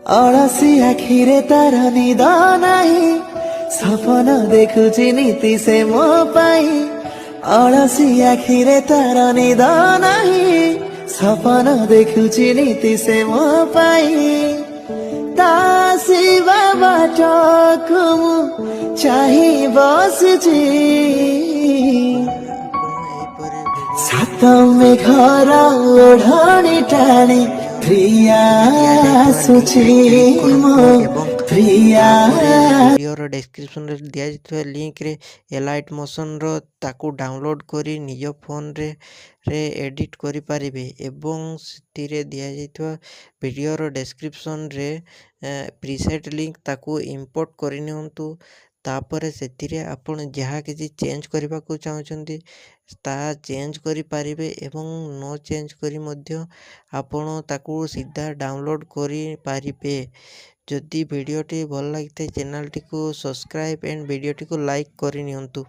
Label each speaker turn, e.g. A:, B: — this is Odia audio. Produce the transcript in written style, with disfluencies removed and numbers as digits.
A: ଅଳସି ଆଖିରେ ତାର ନିଦ ନାହିଁ, ସପନ ଦେଖୁଛି ନୀତି ସେ ମୋ ପାଇଁ। ଅଳସି ଆଖିରେ ତାର ନିଦ ନାହିଁ, ସପନ ଦେଖୁଛି ନୀତି ସେ ମୋ ପାଇଁ। ତା ଆସିବା ବାଟକୁ ମୁଁ ଚାହିଁ ବସିଛି, ସାତ ମେଘର ଓଢ଼ଣୀ ଟାଣି ପ୍ରିୟା ଆସୁଛି ମୋ ପ୍ରିୟା।
B: ଭିଡ଼ିଓର ଡେସ୍କ୍ରିପ୍ସନରେ ଦିଆଯାଇଥିବା ଲିଙ୍କରେ ଏଲାଇଟ୍ ମୋସନ୍ର ତାକୁ ଡାଉନଲୋଡ଼୍ କରି ନିଜ ଫୋନରେ ଏଡ଼ିଟ୍ କରିପାରିବେ ଏବଂ ସେଥିରେ ଦିଆଯାଇଥିବା ଭିଡ଼ିଓର ଡେସ୍କ୍ରିପ୍ସନରେ ପ୍ରିସେଟ୍ ଲିଙ୍କ ତାକୁ ଇମ୍ପୋର୍ଟ କରିନିଅନ୍ତୁ। ତାପରେ ସେଥିରେ ଆପଣ ଯାହା କିଛି ଚେଞ୍ଜ କରିବାକୁ ଚାହୁଁଛନ୍ତି ତାହା ଚେଞ୍ଜ କରିପାରିବେ ଏବଂ ନ ଚେଞ୍ଜ କରି ମଧ୍ୟ ଆପଣ ତାକୁ ସିଧା ଡାଉନଲୋଡ଼୍ କରିପାରିବେ। ଯଦି ଭିଡ଼ିଓଟି ଭଲ ଲାଗିଥାଏ ଚ୍ୟାନେଲଟିକୁ ସବସ୍କ୍ରାଇବ୍ ଆଣ୍ଡ ଭିଡ଼ିଓଟିକୁ ଲାଇକ୍ କରିନିଅନ୍ତୁ।